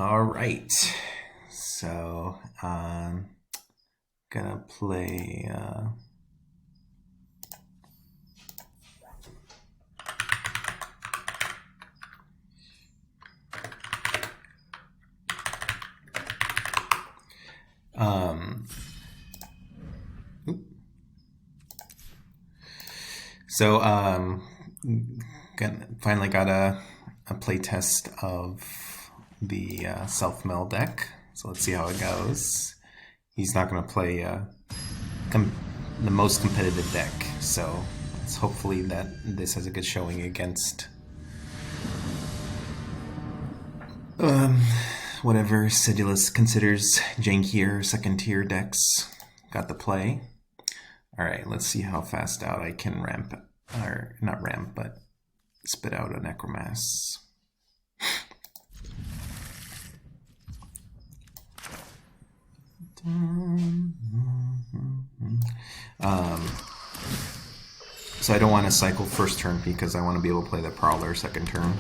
All right, so gonna play. So finally got a play test of the self-mill deck. So let's see how it goes. He's not going to play the most competitive deck, so it's hopefully that this has a good showing against whatever Sidulus considers jankier second-tier decks. Got the play. All right, let's see how fast out I can ramp, or not ramp, but spit out a Necromass. So I don't want to cycle first turn because I want to be able to play the Prowler second turn.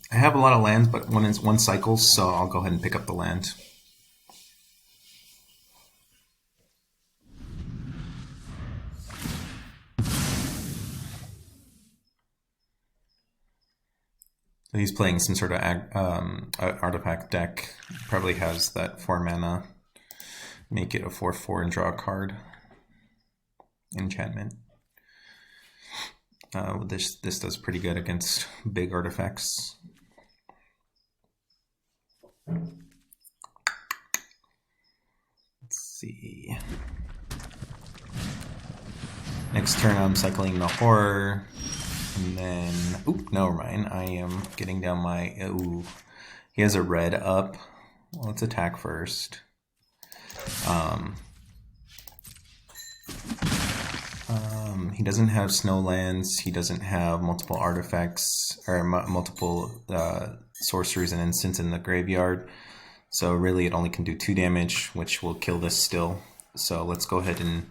I have a lot of lands, but one cycles, so I'll go ahead and pick up the land. He's playing some sort of artifact deck. Probably has that 4 mana. Make it a 4/4 and draw a card. Enchantment. This does pretty good against big artifacts. Let's see. Next turn I'm cycling the Horror. And then, oop, never mind. I am getting down my, ooh. He has a red up. Well, let's attack first. He doesn't have snowlands. He doesn't have multiple artifacts or multiple sorceries and instants in the graveyard. So really it only can do 2 damage, which will kill this still. So let's go ahead and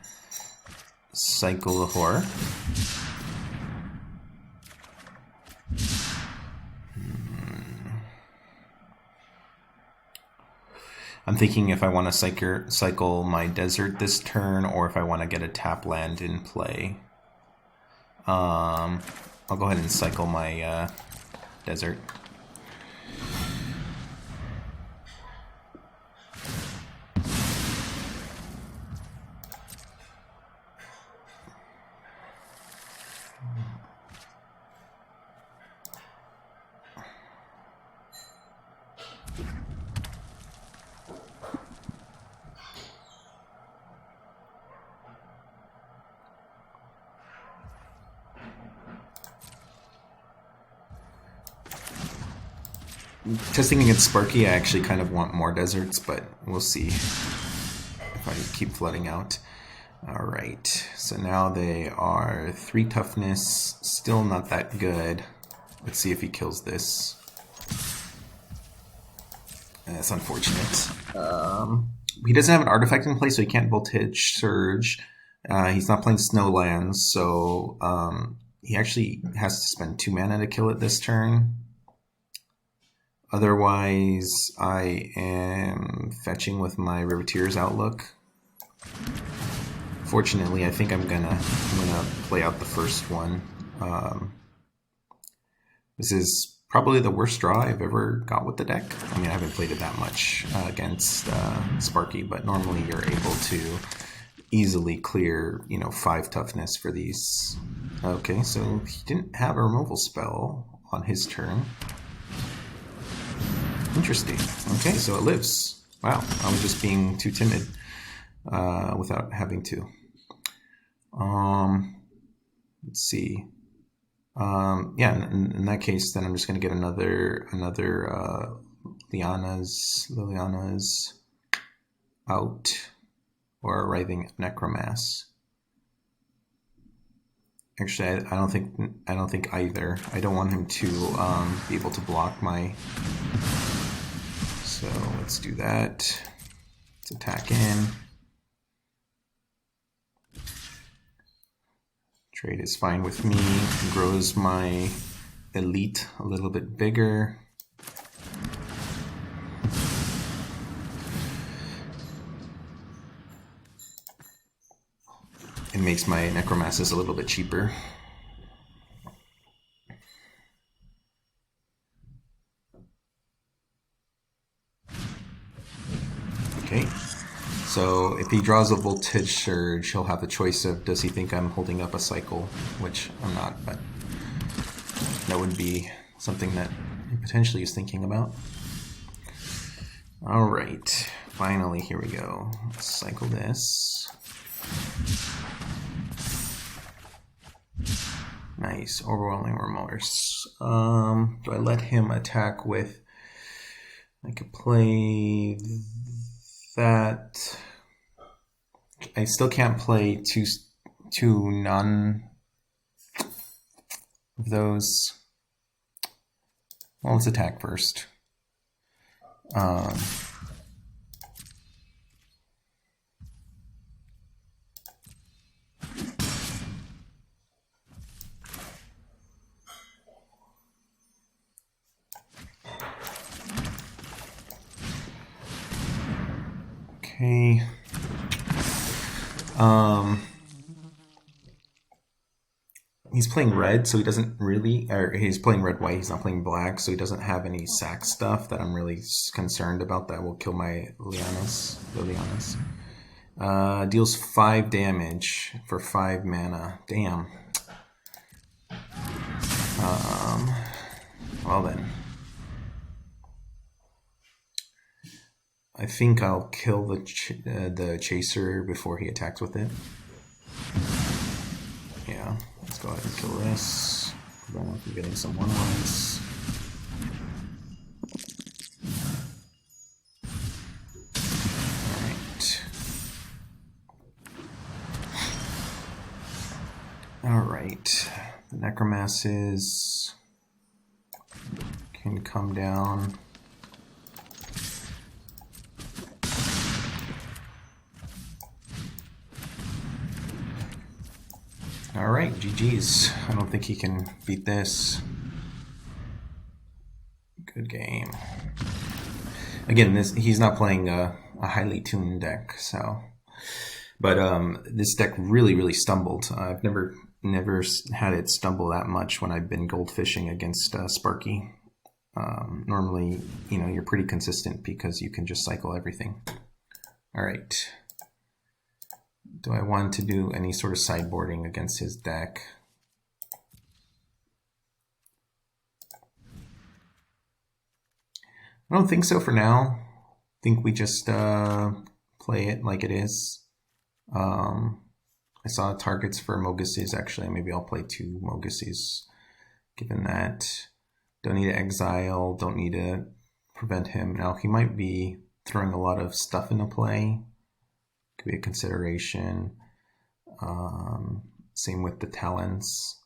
cycle the Horror. I'm thinking if I want to cycle my desert this turn, or if I want to get a tap land in play. I'll go ahead and cycle my desert. Testing against Sparky, I actually kind of want more deserts, but we'll see if I keep flooding out. Alright, so now they are 3 toughness, still not that good. Let's see if he kills this. That's unfortunate. He doesn't have an artifact in play, so he can't Voltage Surge. He's not playing Snowlands, so he actually has to spend 2 mana to kill it this turn. Otherwise, I am fetching with my Riveteers Outlook. Fortunately, I think I'm gonna play out the first one. This is probably the worst draw I've ever got with the deck. I mean, I haven't played it that much against Sparky, but normally you're able to easily clear, 5 toughness for these. Okay, so he didn't have a removal spell on his turn. Interesting. Okay, so it lives. Wow, I was just being too timid without having to. Let's see. Yeah, in that case, then I'm just going to get another Liliana's out, or a Writhing Necromass. Actually, I don't think either. I don't want him to be able to block my So let's do that. Let's attack in. Trade is fine with me. Grows my elite a little bit bigger. It makes my Necromasses a little bit cheaper. Okay, so if he draws a Voltage Surge, he'll have the choice of, does he think I'm holding up a cycle, which I'm not, but that would be something that he potentially is thinking about. All right, finally, here we go. Let's cycle this. Nice, Overwhelming Remorse. Do I let him attack with... I could play that. I still can't play two none of those. Well, let's attack first. Okay. He's playing red, so he doesn't really, or he's playing red-white, he's not playing black, so he doesn't have any sack stuff that I'm really concerned about that will kill my Lilianas. Deals 5 damage for 5 mana. Damn. Well then. I think I'll kill the Chaser before he attacks with it. Yeah, let's go ahead and kill this. Prevent him from getting some 1/1s. Alright. The Necromasses can come down. Alright, GG's. I don't think he can beat this. Good game. Again, he's not playing a highly tuned deck, so... But this deck really stumbled. I've never had it stumble that much when I've been goldfishing against Sparky. Normally, you know, you're pretty consistent because you can just cycle everything. Alright. Do I want to do any sort of sideboarding against his deck? I don't think so for now. I think we just play it like it is. I saw targets for Mogises actually. Maybe I'll play 2 Mogises given that. Don't need to exile, don't need to prevent him. Now he might be throwing a lot of stuff into play. Could be a consideration. Same with the Talons.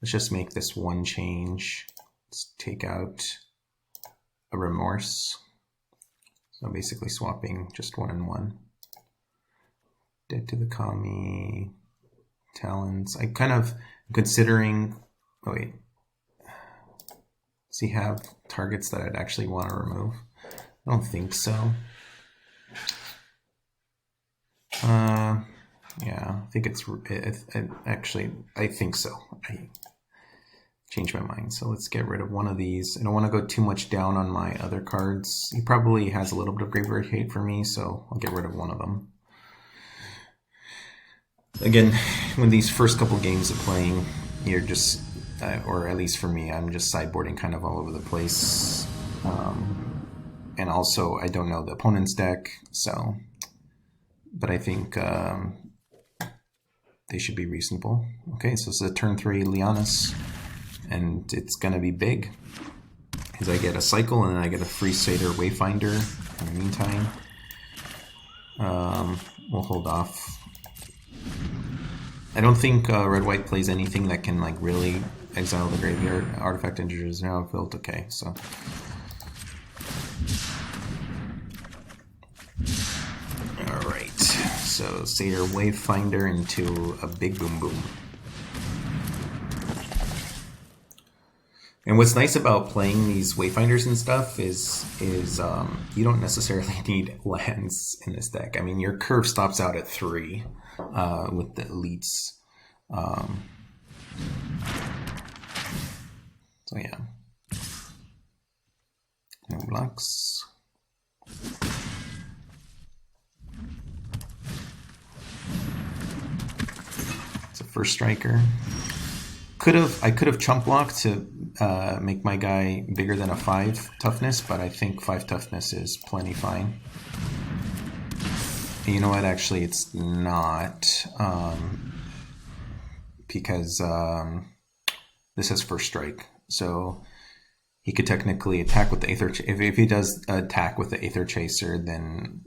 Let's just make this one change. Let's take out a Remorse. So basically swapping just 1 and 1. Dead to the Kami. Talons. I kind of considering... Oh wait. Does he have targets that I'd actually want to remove? I don't think so. Yeah, I think actually, I think so. I changed my mind. So let's get rid of one of these. I don't want to go too much down on my other cards. He probably has a little bit of graveyard hate for me, so I'll get rid of one of them. Again, when these first couple games of playing, you're just, or at least for me, I'm just sideboarding kind of all over the place. And also, I don't know the opponent's deck, so... But I think they should be reasonable. Okay, so it's a turn 3 Lilianas, and it's going to be big. Because I get a cycle, and then I get a free Satyr Wayfinder in the meantime. We'll hold off. I don't think red-white plays anything that can like really exile the graveyard. Artifact integers now built. Okay, so... So Satyr Wayfinder into a big boom boom. And what's nice about playing these Wayfinders and stuff is you don't necessarily need lands in this deck. I mean, your curve stops out at 3 with the elites. So yeah. No blocks. It's a first striker. I could have chump blocked to make my guy bigger than a 5 toughness, but I think 5 toughness is plenty fine. And you know what? Actually, it's not, because this has first strike, so he could technically attack with the Aether. If he does attack with the Aether Chaser, then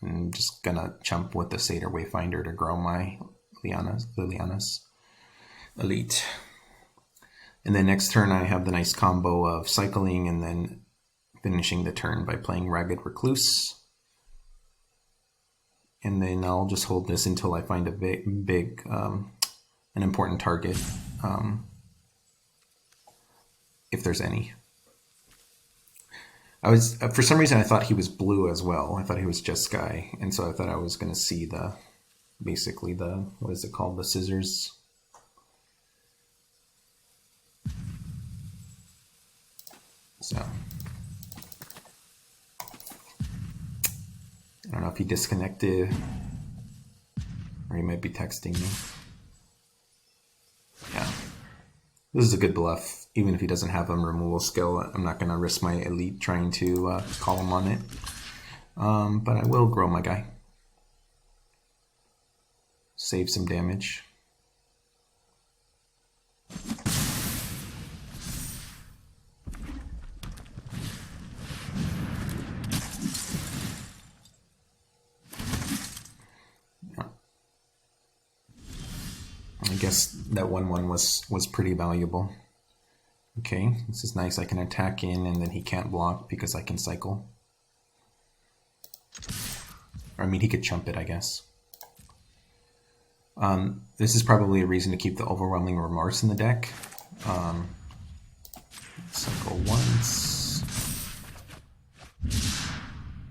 I'm just gonna chump with the Satyr Wayfinder to grow my Liliana's elite. And then next turn I have the nice combo of cycling and then finishing the turn by playing Ragged Recluse. And then I'll just hold this until I find a big an important target, if there's any. For some reason I thought he was blue as well. I thought he was just Sky, and so I thought I was going to see basically the, what is it called, the scissors. So I don't know if he disconnected or he might be texting me. Yeah, this is a good bluff. Even if he doesn't have a removal skill, I'm not going to risk my elite trying to call him on it. But I will grow my guy. Save some damage. I guess that 1/1 was pretty valuable. Okay, this is nice. I can attack in and then he can't block because I can cycle. Or, I mean, he could chump it, I guess. This is probably a reason to keep the Overwhelming Remorse in the deck. Cycle once.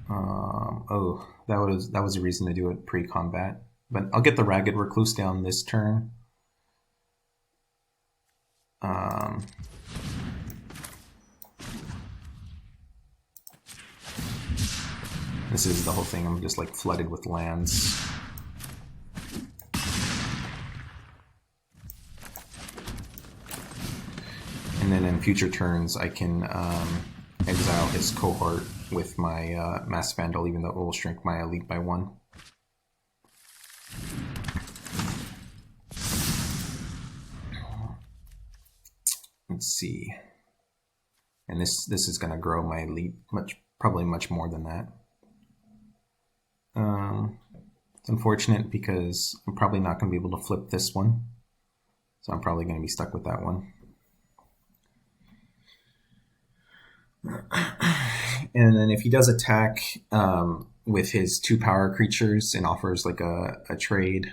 Oh, that was a reason to do it pre-combat. But I'll get the Ragged Recluse down this turn. This is the whole thing. I'm just like flooded with lands. And then in future turns, I can exile his cohort with my Masked Vandal, even though it will shrink my elite by 1. Let's see. And this is going to grow my elite probably much more than that. It's unfortunate because I'm probably not going to be able to flip this one. So I'm probably going to be stuck with that one. And then if he does attack with his 2 power creatures and offers like a trade,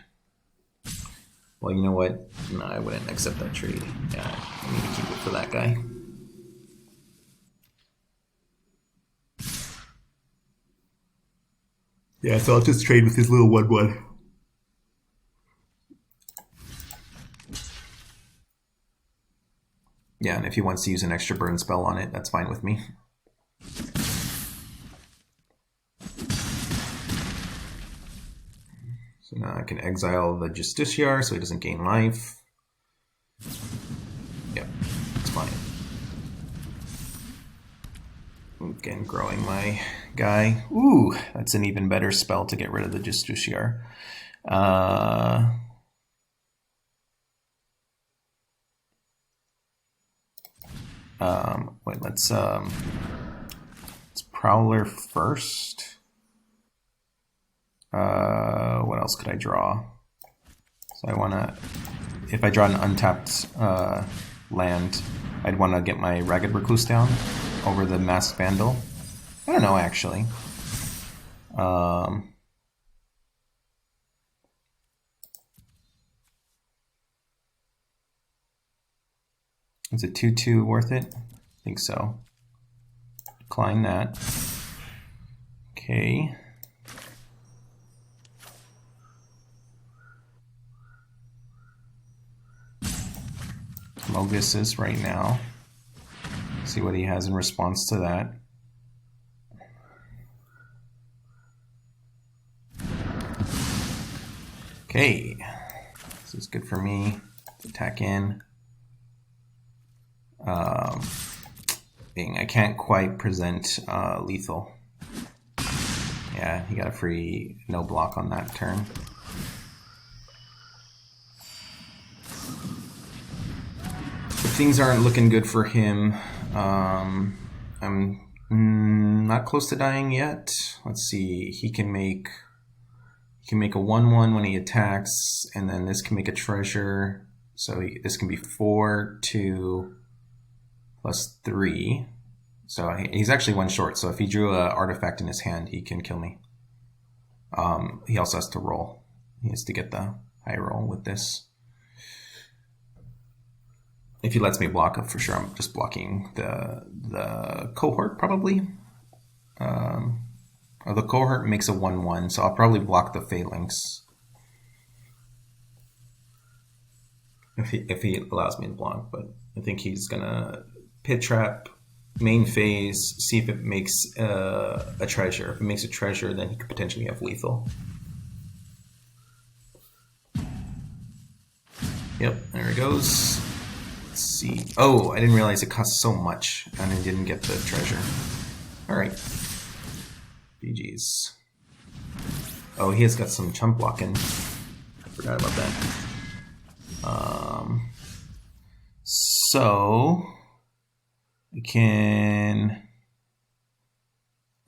well, you know what? No, I wouldn't accept that trade. Yeah, I need to keep it for that guy. Yeah, so I'll just trade with his little 1/1. Yeah, and if he wants to use an extra burn spell on it, that's fine with me. So now I can exile the Justiciar so he doesn't gain life. Yep, it's fine. Again, growing my guy. Ooh, that's an even better spell to get rid of the Justiciar. Wait, let's Prowler first. What else could I draw? So I want to, if I draw an untapped land, I'd want to get my Ragged Recluse down over the Masked Vandal. I don't know, actually. Is a 2/2 worth it? I think so. Decline that. Okay. Mogis is right now. See what he has in response to that. Okay. This is good for me. Attack in. I can't quite present lethal. Yeah, he got a free no block on that turn. But things aren't looking good for him. I'm not close to dying yet. Let's see. He can make a 1/1 when he attacks, and then this can make a treasure. So this can be 4/2 plus 3. So he's actually one short. So if he drew an artifact in his hand, he can kill me. He also has to roll. He has to get the high roll with this. If he lets me block up, for sure, I'm just blocking the cohort probably. Or the cohort makes a 1/1, so I'll probably block the phalanx. If he allows me to block, but I think he's gonna pit trap, main phase, see if it makes a treasure. If it makes a treasure, then he could potentially have lethal. Yep, there it goes. Let's see. Oh, I didn't realize it cost so much, and I didn't get the treasure. All right. GG's. Oh, he has got some chump blocking. I forgot about that. So I can.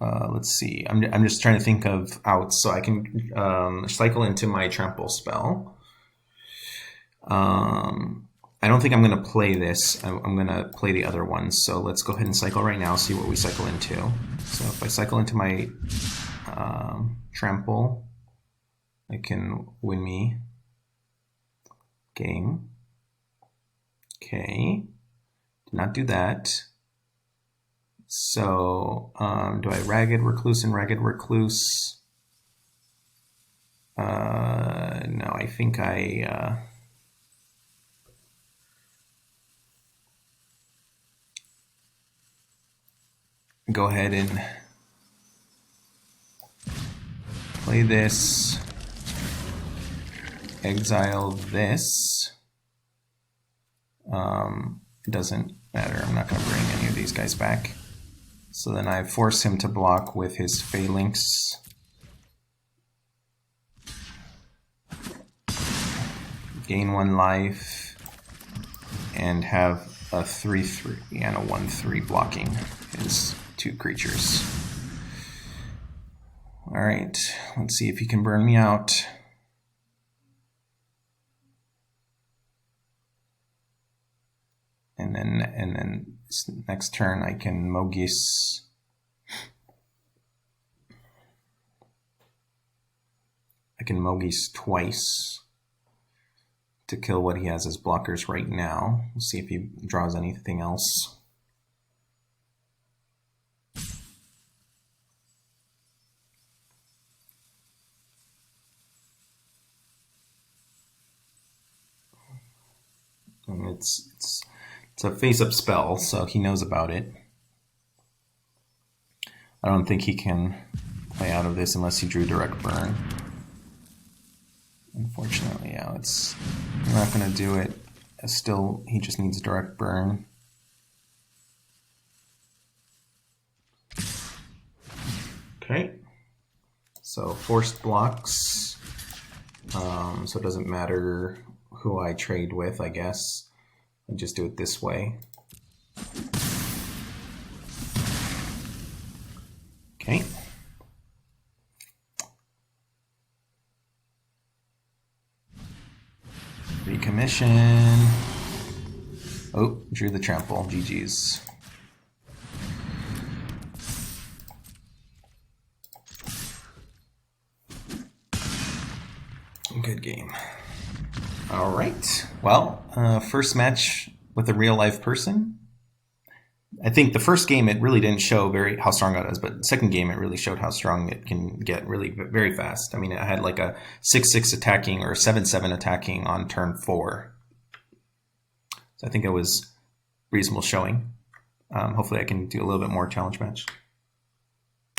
Let's see. I'm just trying to think of outs, so I can cycle into my trample spell. I don't think I'm going to play this. I'm going to play the other ones. So let's go ahead and cycle right now, see what we cycle into. So if I cycle into my trample, it can win me game. Okay. Did not do that. So do I Ragged Recluse and Ragged Recluse? No, I think I... go ahead and play this, exile this. It doesn't matter, I'm not going to bring any of these guys back. So then I force him to block with his phalanx. Gain 1 life and have a 3/3 and a 1/3 blocking his 2 creatures. All right, let's see if he can burn me out. And then next turn I can Mogis. I can Mogis twice to kill what he has as blockers right now. We'll see if he draws anything else. And it's a face-up spell, so he knows about it. I don't think he can play out of this unless he drew direct burn. Unfortunately, yeah, I'm not going to do it. Still, he just needs direct burn. Okay. So forced blocks. So it doesn't matter who I trade with, I guess. I just do it this way. Okay. Recommission. Oh, drew the trample. GG's. Good game. All right. Well, first match with a real life person. I think the first game it really didn't show how strong it is, but the second game it really showed how strong it can get really very fast. I mean, it had like a 6/6 attacking or 7/7 attacking on turn 4. So I think it was reasonable showing. Hopefully I can do a little bit more challenge match.